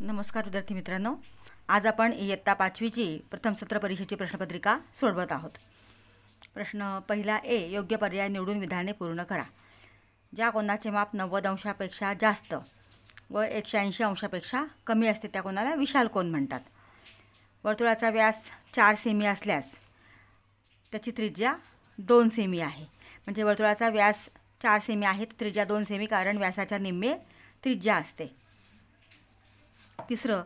नमस्कार विद्यार्थी मित्रांनो, आज आपण इयत्ता 5वीची प्रथम सत्र परीक्षेची प्रश्नपत्रिका सोडवत आहोत। प्रश्न पहिला ए, योग्य पर्याय निवडून विधाने पूर्ण करा। ज्या कोनाचे माप 90 अंशापेक्षा जास्त व 180 अंशापेक्षा कमी असते त्या कोनाला विशाल कोन म्हणतात। वर्तुळाचा व्यास 4 सेमी असल्यास त्याची त्रिज्या 2 सेमी आहे। म्हणजे वर्तुळाचा व्यास 4 सेमी आहे, त्रिज्या 2 सेमी, कारण व्यासाच्या निम्मे त्रिज्या असते। तिसरं,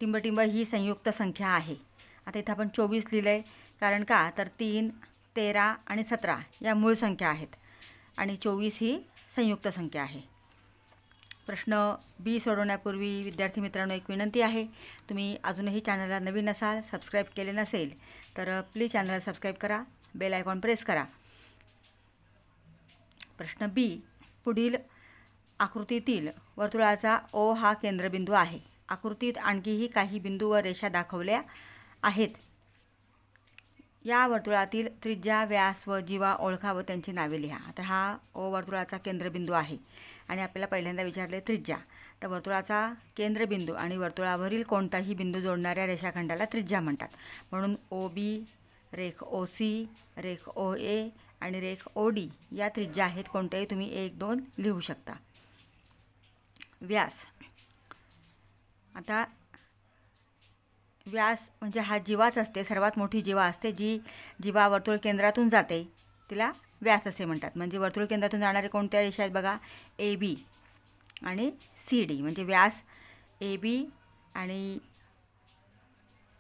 टिंबटिंब ही संयुक्त संख्या आहे। आता इथे आपण 24 लिहिलंय, कारण का तर 3, 13 आणि 17 या मूळ संख्या आहेत आणि 24 ही संयुक्त संख्या आहे। प्रश्न बी सोडवण्यापूर्वी विद्यार्थी मित्रांनो एक विनंती आहे, तुम्ही अजूनही चॅनलला नवीन असाल, सबस्क्राईब केले नसेल तर प्लीज चॅनलला सबस्क्राईब करा, बेल आयकॉन प्रेस करा। प्रश्न बी, पुढील आकृतीतील वर्तुळाचा ओ हा केंद्रबिंदू आहे। आकृतीत आणखीही काही बिंदू व रेषा दाखवल्या आहेत। या वर्तुळातील त्रिज्या, व्यास व जीवा ओळखा व त्यांची नावे लिहा। आता हा ओ वर्तुळाचा केंद्रबिंदू आहे आणि आपल्याला पहिल्यांदा विचारले त्रिज्या। तर वर्तुळाचा केंद्रबिंदू आणि वर्तुळावरील कोणताही बिंदू जोडणाऱ्या रेषाखंडाला त्रिज्या म्हणतात। म्हणून ओ बी, रेख ओ सी, रेख ओ ए आणि रेख ओ डी या त्रिज्या आहेत। कोणत्याही तुम्ही 1, 2 लिहू शकता। व्यास, आता व्यास म्हणजे हा जीवाच असते, सर्वात मोठी जीवा असते। जी जीवा वर्तुळ केंद्रातून जाते तिला व्यास असे म्हणतात। म्हणजे वर्तुळ केंद्रातून जाणारे कोणत्या रेषा आहेत बघा, ए बी आणि सी डी, म्हणजे व्यास ए बी आणि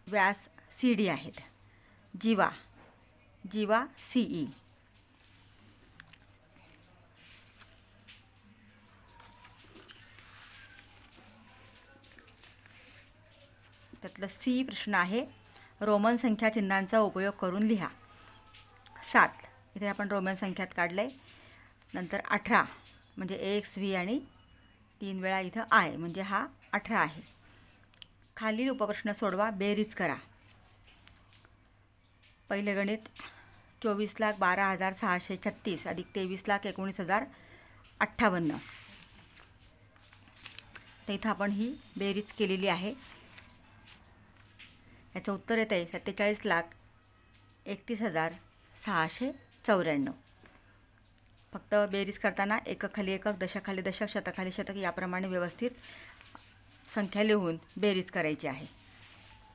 व्यास सी डी आहेत। जीवा, जीवा सी ई। त्यातलं सी प्रश्न आहे, रोमन संख्या चिन्हांचा उपयोग करून लिहा। 7 इथे आपण रोमन संख्यात काढले। नंतर 18 म्हणजे एक्स व्ही आणि 3 वेळा इथं आय, म्हणजे हा 18 आहे। खालील उपप्रश्न सोडवा, बेरीज करा। पहिले गणित 24,12,636 अधिक 23,19,058। तर इथं आपण ही बेरीज केलेली आहे। याचं उत्तर येत आहे 47,31,694। फक्त बेरीज करताना एकक खाली एकक, दशक खाली दशक, शतक खाली शतक याप्रमाणे व्यवस्थित संख्या लिहून बेरीज करायची आहे।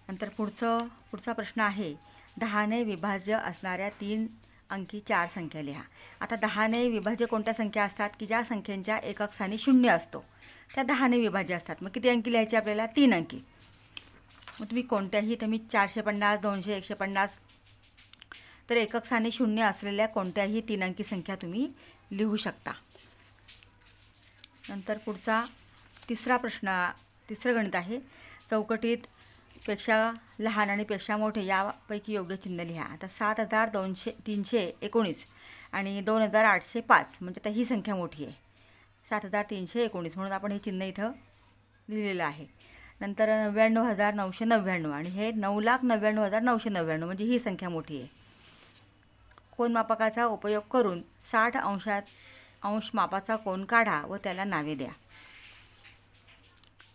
नंतर पुढचा प्रश्न आहे, 10 ने विभाज्य असणाऱ्या 3 अंकी 4 संख्या लिहा। आता 10 ने विभाज्य कोणत्या संख्या असतात की ज्या संख्येच्या एकक स्थानी 0 असतो त्या 10 ने विभाज्य असतात। मग किती अंकी लिहायचे आपल्याला? 3 अंकी। मग तुम्ही कोणत्याही, तुम्ही 450, 200, 150 तर एकक स्थानी 0 असलेल्या कोणत्याही 3 अंकी संख्या तुम्ही लिहू शकता। नंतर पुढचा तिसरं गणित आहे, चौकटीत पेक्षा लहान आणि पेक्षा मोठे यापैकी योग्य चिन्ह लिहा। आता 7,319 आणि 2,805 म्हणजे आता ही संख्या मोठी आहे, 7,319, म्हणून आपण हे चिन्ह इथं लिहिलेलं आहे। नंतर 99,999 आणि हे 9,99,999 म्हणजे ही संख्या मोठी आहे। कोनमापकाचा उपयोग करून 60 अंश मापाचा कोन काढा व त्याला नावे द्या।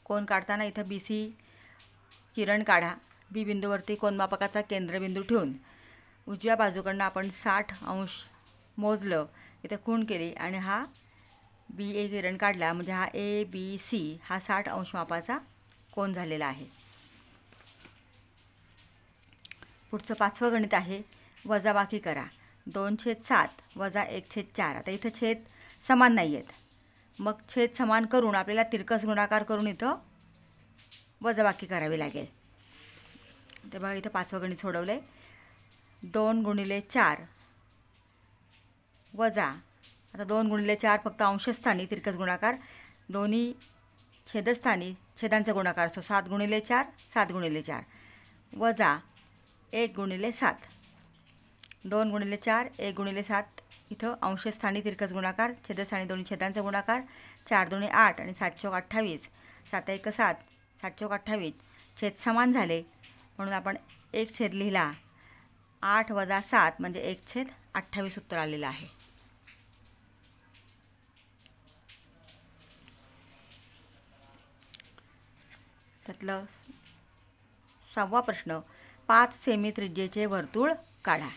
कोन काढताना इथं बी सी किरण काढा। बी बिंदूवरती कोनमापकाचा केंद्रबिंदू ठेवून उजव्या बाजूकडनं आपण 60 अंश मोजलं, इथं खूण केली आणि हा बी ए किरण काढला, म्हणजे हा ए बी सी हा 60 अंश मापाचा कोन झालेला आहे। पुढचं 5वं गणित आहे, वजाबाकी करा। 2/7 वजा 1/4। आता इथं छेद समान नाही आहेत, मग छेद समान करून आपल्याला तिरकस गुणाकार करून इथं वजाबाकी करावी लागेल। ते बघा इथं 5वं गणित सोडवलंय। 2 × 4 वजा, आता 2 × 4 फक्त अंशस्थानी तिरकस गुणाकार, दोन्ही छेदस्थानी छेदांचा गुणाकार असतो। 7 × 4 7 × 4 वजा 1 × 7, 2 × 4 1 × 7 इथं अंशस्थानी तिरकस गुणाकार, छेदस्थानी दोन्ही छेदांचा गुणाकार, 4 × 8 आणि 7 × 28, 7 × 7 7 × 28 छेद समान झाले, म्हणून आपण 1 छेद लिहिला। 8 वजा 7 म्हणजे 1/28 उत्तर आलेलं आहे। त्यातलं 6वा प्रश्न, 5 सेमी त्रिज्येचे वर्तुळ काढा.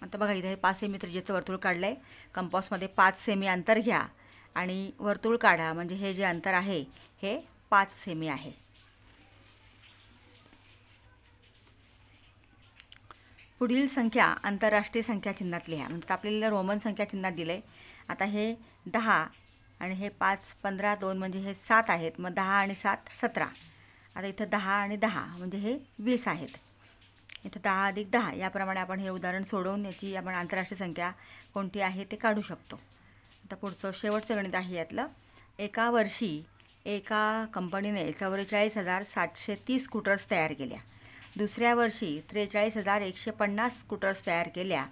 आता बघा इथे 5 सेमी त्रिज्येचं वर्तुळ काढलं आहे. कंपासमध्ये 5 सेमी अंतर घ्या आणि वर्तुळ काढा. म्हणजे हे जे अंतर आहे हे 5 सेमी आहे. पुढील संख्या आंतरराष्ट्रीय संख्या चिन्हात लिहा. म्हणजे आपल्याला रोमन संख्या चिन्हात दिलं आहे. आता हे 10 आणि हे 5, 15, 2 म्हणजे हे 7 आहेत. मग 10 आणि 7 17. आता इथं 10 आणि 10 म्हणजे हे 20 आहेत. इथं 10 अधिक 10 याप्रमाणे आपण हे उदाहरण सोडवून याची आपण आंतरराष्ट्रीय संख्या कोणती आहे ते काढू शकतो. आता पुढचं शेवटचं गणित आहे यातलं. एका वर्षी एका कंपनीने 44,730 स्कूटर्स तयार केल्या. दुसऱ्या वर्षी 43,150 स्कूटर्स तयार केल्या.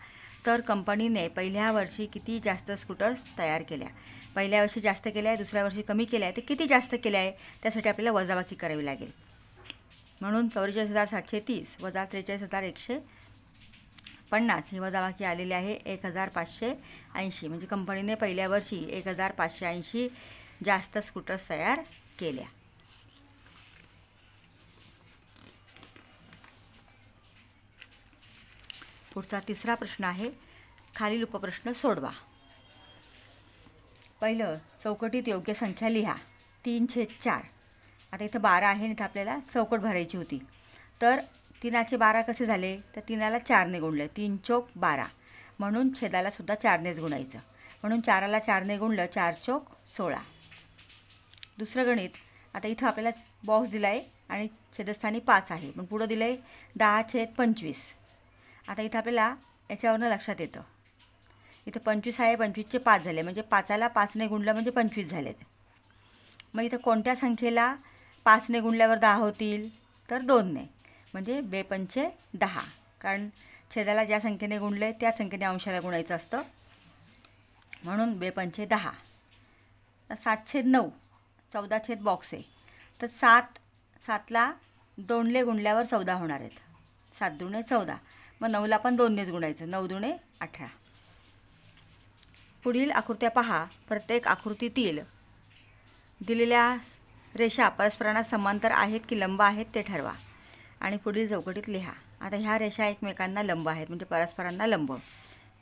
तर कंपनीने पहिल्या वर्षी किती जास्त स्कूटर्स तयार केल्या? पहिल्या वर्षी जास्त केल्या आहे, दुसऱ्या वर्षी कमी केल्या आहे, ते किती जास्त केल्या आहे त्यासाठी आपल्याला वजाबाकी करावी लागेल. म्हणून 44,730 वजा 43,150 ही वजाबाकी आलेली आहे 1,580. म्हणजे कंपनीने पहिल्या वर्षी 1,580 जास्त स्कूटर्स तयार केल्या. पुढचा 3रा प्रश्न आहे. खालील उपप्रश्न सोडवा. पहिलं, चौकटीत योग्य संख्या लिहा. 3/4. आता इथं 12 आहे आणि इथं आपल्याला चौकट भरायची होती. तर 3चे 12 कसे झाले? तर 3ला 4ने गुणले. 3 चौक 12. म्हणून छेदाला सुद्धा 4नेच गुणायचं. म्हणून 4ला 4ने गुणलं, 4 चौक 16. दुसरं गणित. आता इथं आपल्याला बॉक्स दिला आहे आणि छेदस्थानी 5 आहे. पण पुढं दिलं आहे 10/25. आता इथं आपल्याला याच्यावरनं लक्षात येतं इथं 25 आहे, 25चे 5 झाले. म्हणजे 5ला 5ने गुणलं म्हणजे 25 झालेत. मग इथं कोणत्या संख्येला 5ने गुणल्यावर 10 होतील? तर 2ने. म्हणजे 2×5 = 10. कारण छेदाला ज्या संख्येने गुणले त्या संख्येने अंशाला गुणायचं असतं. म्हणून 2×5 = 10. 7/9 14 बॉक्स आहे. तर 7ला 2ने गुणल्यावर 14 होणार आहेत. 7 दुणे 14. मग 9ला पण 2नेच गुणायचं. 9 दुणे 18. पुढील आकृत्या पहा. प्रत्येक आकृतीतील दिलेल्या रेषा परस्परांना समांतर आहेत की लंब आहेत ते ठरवा आणि पुढील चौकटीत लिहा. आता ह्या रेषा एकमेकांना लंब आहेत म्हणजे परस्परांना लंब.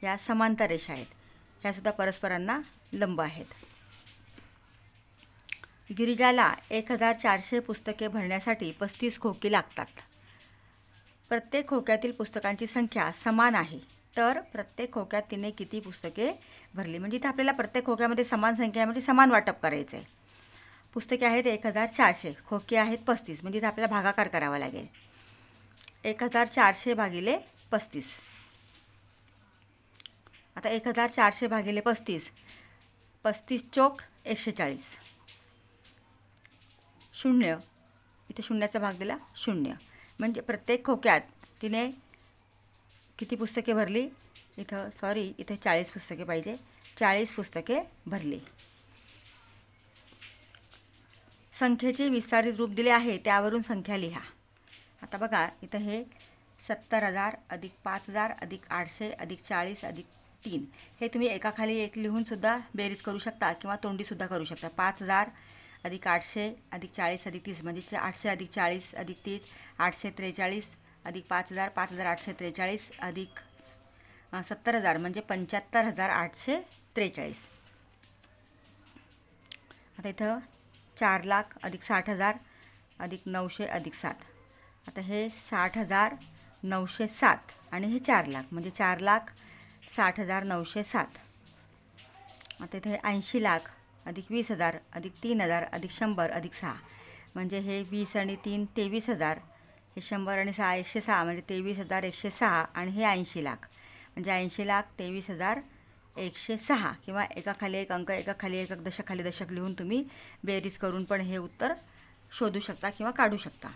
ह्या समांतर रेषा आहेत. ह्यासुद्धा परस्परांना लंब आहेत. गिरिजाला 1,400 पुस्तके भरण्यासाठी 35 खोकी लागतात. प्रत्येक खोक्यातील पुस्तकांची संख्या समान आहे. तर प्रत्येक खोक्यात तिने किती पुस्तके भरली? म्हणजे इथं आपल्याला प्रत्येक खोक्यामध्ये समान संख्यामध्ये समान वाटप करायचं आहे. पुस्तके आहेत 1,400, खोके आहेत 35. म्हणजे इथं आपल्याला भागाकार करावा लागेल. 1,400 भागिले 35. आता 1,400 भागिले 35. 35 चौक 140. 0 इथे शून्याचा भाग दिला 0. म्हणजे प्रत्येक खोक्यात तिने किती पुस्तके भरली? इथं 40 पुस्तके पाहिजे. 40 पुस्तके भरली. संख्येचे विस्तारित रूप दिले आहे त्यावरून संख्या लिहा. आता बघा इथं हे 70,000 अधिक 5,000 अधिक 800 अधिक 40 अधिक 3 हे तुम्ही एकाखाली एक लिहून सुद्धा बेरीज करू शकता किंवा तोंडीसुद्धा करू शकता. 5,000 अधिक 800 अधिक 40 अधिक 30 म्हणजे 800 अधिक 40 अधिक 30 843 अधिक 5,000 5,843 अधिक 70,000 म्हणजे 75,843. आता इथं 4,00,000 अधिक 60,000 अधिक 900 अधिक 7. आता हे 60,907 आणि हे 4,00,000 म्हणजे 4,60,907. आता इथे 80,00,000 अधिक 20,000 अधिक 3,000 अधिक 100 अधिक 6 म्हणजे हे 20 आणि 3 23,000. हे 100 आणि 6 106 म्हणजे 23,106 आणि हे 80,00,000 म्हणजे 80,00,000 23,106 किंवा एकाखाली एक अंक एकाखाली एक दशकाखाली दशक लिहून तुम्ही बेरीज करून पण हे उत्तर शोधू शकता किंवा काढू शकता.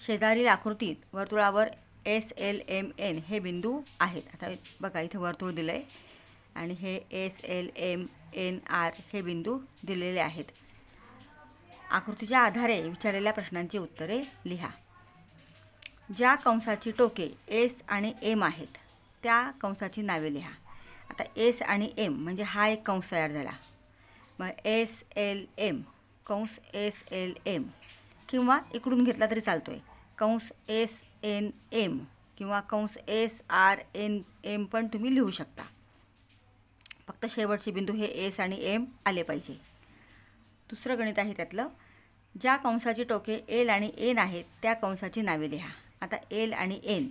शेजारील आकृतीत वर्तुळावर SLMN हे बिंदू आहेत. आता बघा इथे वर्तुळ दिलं आहे आणि हे SLMNR हे बिंदू दिलेले आहेत. आकृतीच्या आधारे विचारलेल्या प्रश्नांची उत्तरे लिहा. ज्या कंसाची टोके S आणि M आहेत त्या कंसाची नावे लिहा. आता S आणि M म्हणजे हा एक कंस तयार झाला. मग SLM कंस SLM किंवा इकडून घेतला तरी चालतो आहे, कंस SNM किंवा कंस SRNM पण तुम्ही लिहू शकता. फक्त शेवटचे बिंदू हे S आणि M आले पाहिजे. दुसरं गणित आहे त्यातलं, ज्या कंसाची टोके L आणि N आहेत त्या कंसाची नावे लिहा. आता L आणि N,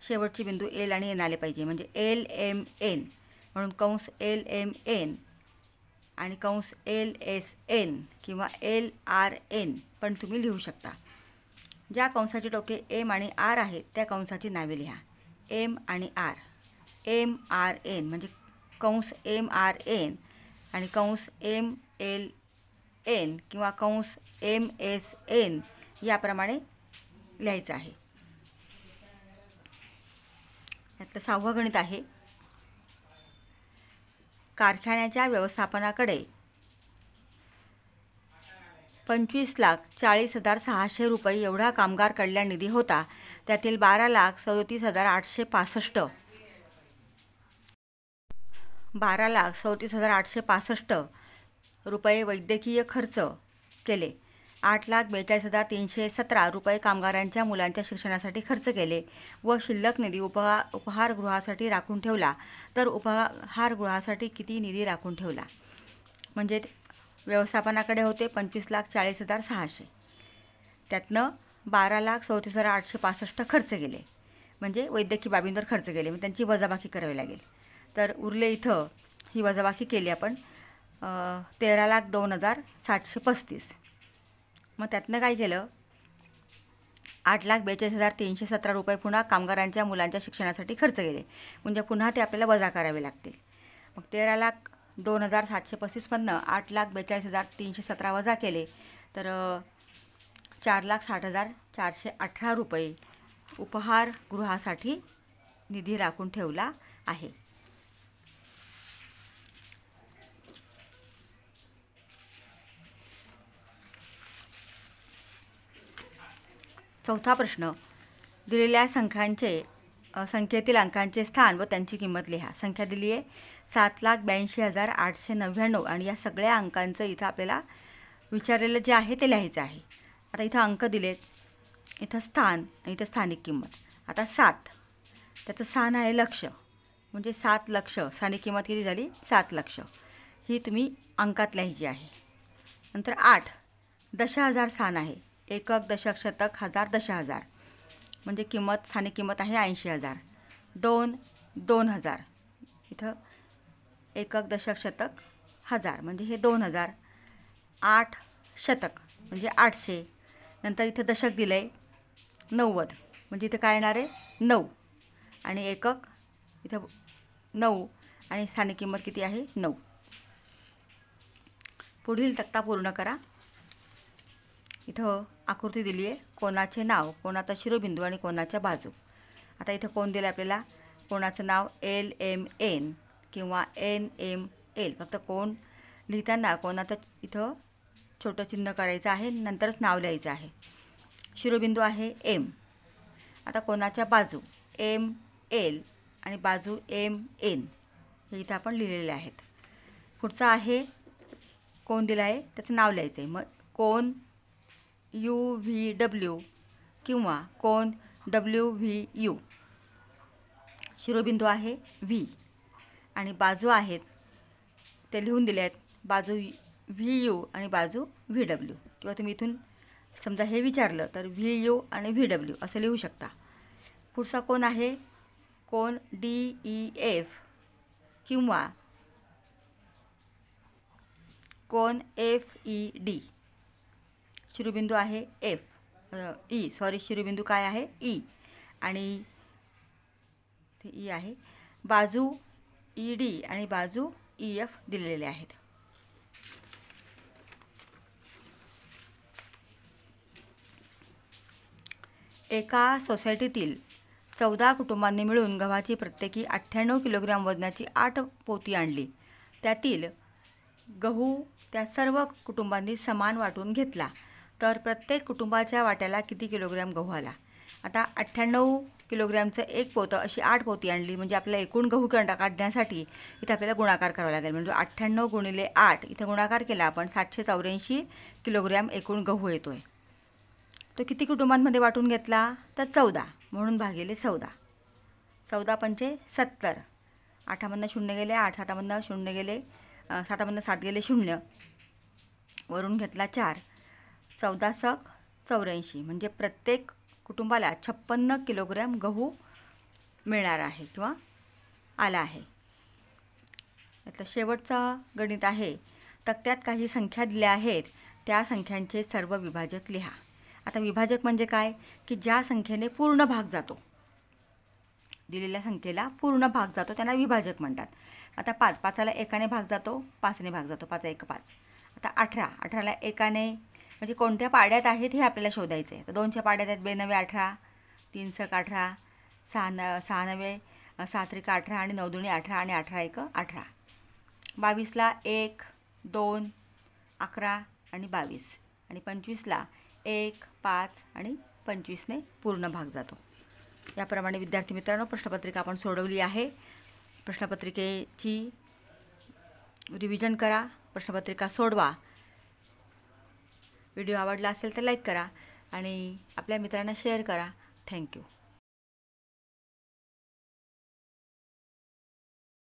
शेवटचे बिंदू L आणि N आले पाहिजे, म्हणजे LMN म्हणून कंस LMN आणि कंस LSN किंवा LRN पण तुम्ही लिहू शकता. ज्या कंसाची टोके M आणि R आहेत त्या कंसाची नावे लिहा. M आणि R, MRN म्हणजे कंस MRN आणि कंस MLN किंवा कंस MSN याप्रमाणे लिहायचं आहे. यातलं 6वं गणित आहे, कारखान्याच्या व्यवस्थापनाकडे 25,40,600 रुपये एवढा कामगार कल्याण निधी होता. त्यातील 12,37,865 रुपये वैद्यकीय खर्च केले. 8,42,317 रुपये कामगारांच्या मुलांच्या शिक्षणासाठी खर्च केले व शिल्लक निधी उपहारगृहासाठी राखून ठेवला. तर उपहारगृहासाठी किती निधी राखून ठेवला? म्हणजे व्यवस्थापनाकडे होते 25,40,600, त्यातनं 12,37,865 खर्च केले, म्हणजे वैद्यकीय बाबींवर खर्च केले, मग त्यांची वजाबाकी करावी लागेल. तर उरले इथं ही वजाबाकी केली आपण 13,02,735. मग त्यातनं काय केलं, 8,42,317 रुपये पुन्हा कामगारांच्या मुलांच्या शिक्षणासाठी खर्च केले, म्हणजे पुन्हा ते आपल्याला वजा करावे लागतील. मग 13,02,735 मधनं 8,42,317 वजा केले तर 4,60,418 रुपये उपहारगृहासाठी निधी राखून ठेवला आहे. चौथा प्रश्न, दिलेल्या संख्येतील अंकांचे स्थान व त्यांची किंमत लिहा. संख्या दिली आहे 7,82,899 आणि या सगळ्या अंकांचं इथं आपल्याला विचारलेलं जे आहे ते लिहायचं आहे. आता इथं अंक दिलेत, इथं स्थान आणि इथं स्थानिक किंमत. आता 7, त्याचं स्थान आहे लक्ष, म्हणजे 7 लक्ष, स्थानिक किंमत किती झाली 7 लक्ष, ही तुम्ही अंकात लिहायची आहे. नंतर 8 दशहजार स्थान आहे, एकक, दशक, शतक, हजार, दशहजार, म्हणजे किंमत स्थानिक किंमत आहे 80,000. 2 2,000, इथं एकक, दशक, शतक, हजार, म्हणजे हे 2,000. 8 शतक म्हणजे 800. नंतर इथं दशक दिलं आहे 90, म्हणजे इथं काय येणार आहे 9 आणि एकक इथं 9 आणि स्थानिक किंमत किती आहे 9. पुढील तक्ता पूर्ण करा. इथं आकृती दिली आहे, कोणाचे नाव, कोणाचा शिरोबिंदू आणि कोणाच्या बाजू. आता इथं कोण दिलं आपल्याला, कोणाचं नाव LMN किंवा NML. फक्त कोण लिहिताना कोणाचं इथं छोटं चिन्ह करायचं आहे, नंतरच नाव लिहायचं आहे. शिरोबिंदू आहे M. आता कोणाच्या बाजू ML आणि बाजू MN हे इथं आपण लिहिलेले आहेत. पुढचा आहे कोण दिला आहे त्याचं नाव लिहायचं आहे. मग कोण UVW किंवा कोण WVU. शिरोबिंदू आहे V आणि बाजू आहेत ते लिहून दिले आहेत, बाजू VU आणि बाजू VW. किंवा तुम्ही इथून समजा हे विचारलं तर VU आणि VW असं लिहू शकता. पुढचा कोण आहे कोण DEF किंवा कोण FED. शिरोबिंदू आहे शिरोबिंदू काय आहे E आणि ते E आहे. बाजू ED आणि बाजू EF दिलेले आहेत. एका सोसायटीतील 14 कुटुंबांनी मिळून गव्हाची प्रत्येकी 98 किलोग्रॅम वजनाची 8 पोती आणली. त्यातील गहू त्या सर्व कुटुंबांनी समान वाटून घेतला तर प्रत्येक कुटुंबाच्या वाट्याला किती किलोग्रॅम गहू आला. आता 98 किलोग्रॅमचं 1 पोतं अशी 8 पोती आणली म्हणजे आपल्याला एकूण गहू काढण्यासाठी इथे आपल्याला गुणाकार करावा लागेल. म्हणजे 98 गुणिले 8 इथे गुणाकार केला आपण 784 किलोग्रॅम एकूण गहू येतो आहे. तो किती कुटुंबांमध्ये वाटून घेतला तर 14 म्हणून भागिले 14. 14 पंचे 70. 8मधनं 0 गेले, 8 7मधनं 0 गेले, 7मधनं 7 गेले 0, वरून घेतला 4. 14 सक 84 म्हणजे प्रत्येक कुटुंबाला 56 किलोग्रॅम गहू मिळणार आहे किंवा आला आहे. यातलं शेवटचं गणित आहे. तक्त्यात काही संख्या दिल्या आहेत त्या संख्यांचे सर्व विभाजक लिहा. आता विभाजक म्हणजे काय की ज्या संख्येने पूर्ण भाग जातो, दिलेल्या संख्येला पूर्ण भाग जातो त्यांना विभाजक म्हणतात. आता 5, 5ला एकाने भाग जातो, 5ने भाग जातो, 5 1 5. आता 18, 18ला एकाने म्हणजे कोणत्या पाड्यात आहेत हे आपल्याला शोधायचं आहे. तर 2च्या पाड्यात आहेत 2 9 18, 3 सक 18, 6 9 7 3 18 आणि 9 2 18 आणि 18 1 18. 22ला 1 2 11 आणि 22 आणि 25ला 1 5 आणि 25ने पूर्ण भाग जातो. याप्रमाणे विद्यार्थी मित्रांनो प्रश्नपत्रिका आपण सोडवली आहे. प्रश्नपत्रिकेची रिव्हिजन करा, प्रश्नपत्रिका सोडवा. व्हिडिओ आवडला असेल तर लाईक करा आणि आपल्या मित्रांना शेअर करा. थँक्यू.